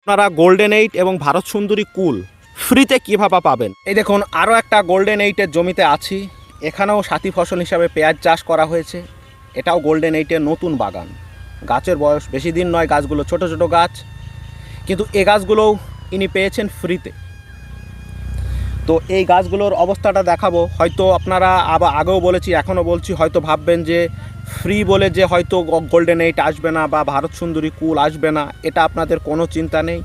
আপনারা গোল্ডেন 8 এবং ভারত সুন্দরী কুল ফ্রিতে কীভাবে পাবেন। এই দেখুন আরও একটা গোল্ডেন 8-এর জমিতে আছি। এখানেও সাথী ফসল হিসাবে পেঁয়াজ চাষ করা হয়েছে। এটাও গোল্ডেন 8-এর নতুন বাগান। গাছের বয়স বেশি দিন নয়, গাছগুলো ছোট ছোট গাছ, কিন্তু এই গাছগুলোও ইনি পেয়েছেন ফ্রিতে। তো এই গাছগুলোর অবস্থাটা দেখাবো। হয়তো আপনারা আবার আগেও বলেছি, এখনও বলছি, হয়তো ভাববেন যে ফ্রি বলে যে হয়তো গোল্ডেন 8 আসবে না বা ভারত সুন্দরী কুল আসবে না। এটা আপনাদের কোনো চিন্তা নেই।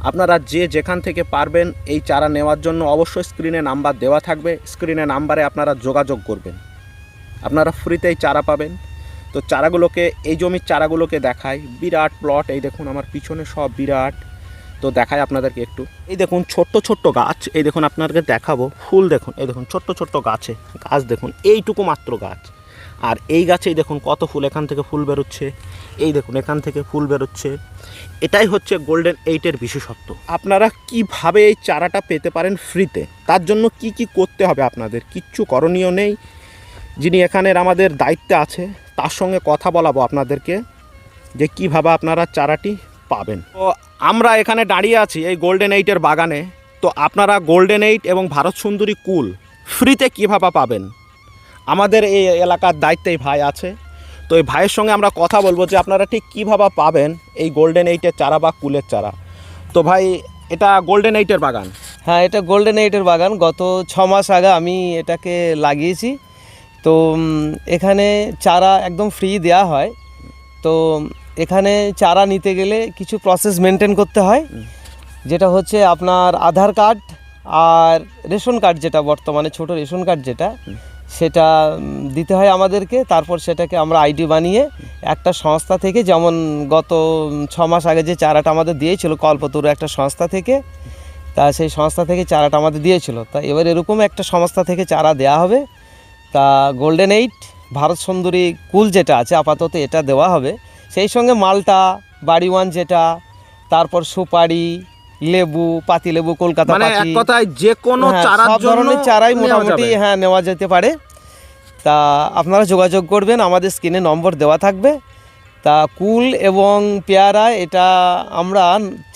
আপনারা যে যেখান থেকে পারবেন এই চারা নেওয়ার জন্য অবশ্যই স্ক্রিনে নাম্বার দেওয়া থাকবে। স্ক্রিনে নাম্বারে আপনারা যোগাযোগ করবেন, আপনারা ফ্রিতেই চারা পাবেন। তো চারাগুলোকে, এই জমির চারাগুলোকে দেখাই। বিরাট প্লট, এই দেখুন আমার পিছনে সব বিরাট। তো দেখাই আপনাদেরকে একটু। এই দেখুন ছোট্ট ছোট্ট গাছ, এই দেখুন আপনাদেরকে দেখাবো। ফুল দেখুন, এই দেখুন ছোট্ট ছোট্ট গাছে গাছ দেখুন, এইটুকু মাত্র গাছ। আর এই গাছেই দেখুন কত ফুল, এখান থেকে ফুল বেরোচ্ছে, এই দেখুন এখান থেকে ফুল বেরোচ্ছে। এটাই হচ্ছে গোল্ডেন 8-এর বিশেষত্ব। আপনারা কিভাবে এই চারাটা পেতে পারেন ফ্রিতে, তার জন্য কি কি করতে হবে আপনাদের, কিচ্ছু করণীয় নেই। যিনি এখানের আমাদের দায়িত্বে আছে তার সঙ্গে কথা বলাবো আপনাদেরকে যে কিভাবে আপনারা চারাটি পাবেন। তো আমরা এখানে দাঁড়িয়ে আছি এই গোল্ডেন 8-এর বাগানে। তো আপনারা গোল্ডেন 8 এবং ভারত সুন্দরী কুল ফ্রিতে কীভাবে পাবেন, আমাদের এই এলাকার দায়িত্বে এই ভাই আছে। তো এই ভাইয়ের সঙ্গে আমরা কথা বলবো যে আপনারা ঠিক কীভাবে পাবেন এই গোল্ডেন 8-এর চারা বা কুলের চারা। তো ভাই, এটা গোল্ডেন 8-এর বাগান? হ্যাঁ, এটা গোল্ডেন 8-এর বাগান। গত 6 মাস আগে আমি এটাকে লাগিয়েছি। তো এখানে চারা একদম ফ্রি দেয়া হয়। তো এখানে চারা নিতে গেলে কিছু প্রসেস মেনটেন করতে হয়, যেটা হচ্ছে আপনার আধার কার্ড আর রেশন কার্ড, যেটা বর্তমানে ছোট রেশন কার্ড যেটা, সেটা দিতে হয় আমাদেরকে। তারপর সেটাকে আমরা আইডি বানিয়ে একটা সংস্থা থেকে, যেমন গত 6 মাস আগে যে চারাটা আমাদের দিয়েছিল কল্পতরু একটা সংস্থা থেকে, তা সেই সংস্থা থেকে চারাটা আমাদের দিয়েছিল। তা এবার এরকম একটা সংস্থা থেকে চারা দেয়া হবে। তা গোল্ডেন 8 ভারত সুন্দরী কুল যেটা আছে আপাতত এটা দেওয়া হবে। সেই সঙ্গে মালটা, বাড়ি ওয়ান যেটা, তারপর সুপারি, লেবু, পাতি লেবু, কলকাতা মানে পাতি, এক কথায় যে কোনো চারার সব জন্য ধরনের চারাই নেওয়া মোটামুটি যাবে। হ্যাঁ নেওয়া যেতে পারে। তা আপনারা যোগাযোগ করবেন, আমাদের স্ক্রিনে নম্বর দেওয়া থাকবে। তা কুল এবং পেয়ারা এটা আমরা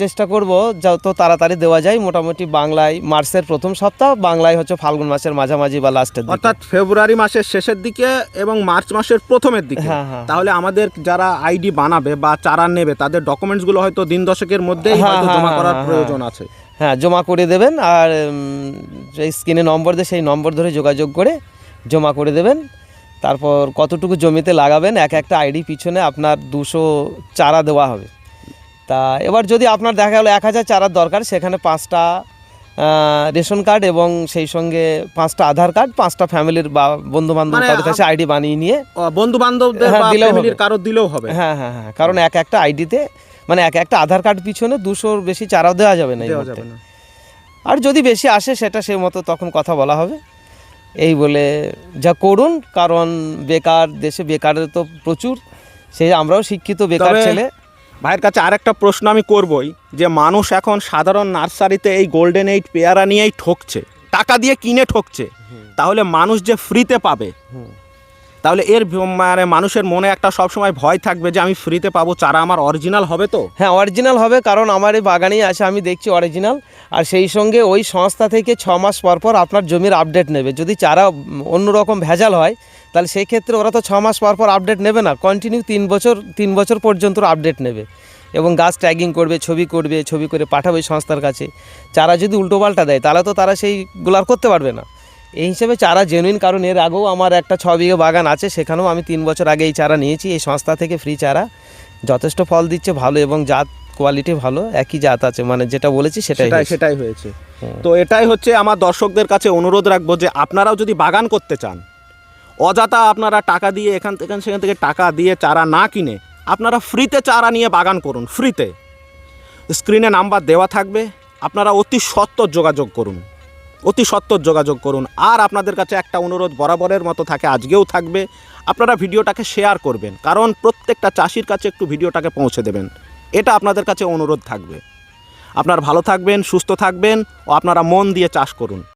চেষ্টা করব যত তাড়াতাড়ি দেওয়া যায়। মোটামুটি বাংলায় মার্চের প্রথম সপ্তাহ, বাংলায় হচ্ছে ফাল্গুন মাসের মাঝামাঝি বা লাস্টের দিকে, অর্থাৎ ফেব্রুয়ারি মাসের শেষের দিকে এবং মার্চ মাসের প্রথমের দিকে। হ্যাঁ, হ্যাঁ। তাহলে আমাদের যারা আইডি বানাবে বা চারা নেবে তাদের ডকুমেন্টসগুলো হয়তো দিন দশেকের মধ্যেই হয়তো জমা করার প্রয়োজন আছে। হ্যাঁ, জমা করে দেবেন। আর এই স্ক্রিনে নম্বর দিয়ে সেই নম্বর ধরে যোগাযোগ করে জমা করে দেবেন। তারপর কতটুকু জমিতে লাগাবেন, এক একটা আইডি পিছনে আপনার 200 চারা দেওয়া হবে। তা এবার যদি আপনার দেখা গেলো 1000 চারার দরকার, সেখানে 5টা রেশন কার্ড এবং সেই সঙ্গে 5টা আধার কার্ড, 5টা ফ্যামিলির বা বন্ধু বান্ধব কারোর কাছে আইডি বানিয়ে নিয়ে বন্ধু বান্ধবদের বা ফ্যামিলির কারো দিলেও হবে। হ্যাঁ হ্যাঁ হ্যাঁ, কারণ এক একটা আইডিতে মানে এক একটা আধার কার্ড পিছনে 200-র বেশি চারাও দেওয়া যাবে না। আর যদি বেশি আসে সেটা সেই মতো তখন কথা বলা হবে। এই বলে যা করুন, কারণ বেকার দেশে, বেকারের তো প্রচুর, সেই আমরাও শিক্ষিত বেকার ছেলে। ভাইয়ের কাছে আরেকটা প্রশ্ন আমি করবই, যে মানুষ এখন সাধারণ নার্সারিতে এই গোল্ডেন 8 পেয়ারা নিয়েই ঠকছে, টাকা দিয়ে কিনে ঠকছে। তাহলে মানুষ যে ফ্রিতে পাবে, তাহলে এর মানে মানুষের মনে একটা সবসময় ভয় থাকবে যে আমি ফ্রিতে পাবো, চারা আমার অরিজিনাল হবে তো? হ্যাঁ, অরিজিনাল হবে, কারণ আমার এই বাগানেই আছে, আমি দেখছি অরিজিনাল। আর সেই সঙ্গে ওই সংস্থা থেকে 6 মাস পর পর আপনার জমির আপডেট নেবে। যদি চারা অন্যরকম ভেজাল হয় তাহলে সেই ক্ষেত্রে ওরা তো 6 মাস পর পর আপডেট নেবে না, কন্টিনিউ 3 বছর পর্যন্ত আপডেট নেবে এবং গাছ ট্যাগিং করবে, ছবি করে পাঠাবে সংস্থার কাছে। চারা যদি উল্টোপাল্টা দেয় তাহলে তো তারা সেইগুলো আর করতে পারবে না। এই হিসেবে চারা জেনুইন, কারণ এর আগেও আমার একটা 6 বিঘে বাগান আছে, সেখানেও আমি 3 বছর আগে এই চারা নিয়েছি এই সংস্থা থেকে, ফ্রি চারা। যথেষ্ট ফল দিচ্ছে, ভালো, এবং জাত কোয়ালিটি ভালো, একই জাত আছে, মানে যেটা বলেছি সেটাই হয়েছে। তো এটাই হচ্ছে আমার দর্শকদের কাছে অনুরোধ রাখবো যে আপনারাও যদি বাগান করতে চান, অযথা আপনারা টাকা দিয়ে সেখান থেকে টাকা দিয়ে চারা না কিনে আপনারা ফ্রিতে চারা নিয়ে বাগান করুন, ফ্রিতে। স্ক্রিনে নাম্বার দেওয়া থাকবে, আপনারা অতি সত্বর যোগাযোগ করুন। আর আপনাদের কাছে একটা অনুরোধ বরাবরের মতো থাকে, আজকেও থাকবে, আপনারা ভিডিওটাকে শেয়ার করবেন, কারণ প্রত্যেকটা চাষির কাছে একটু ভিডিওটাকে পৌঁছে দেবেন, এটা আপনাদের কাছে অনুরোধ থাকবে। আপনারা ভালো থাকবেন, সুস্থ থাকবেন ও আপনারা মন দিয়ে চাষ করুন।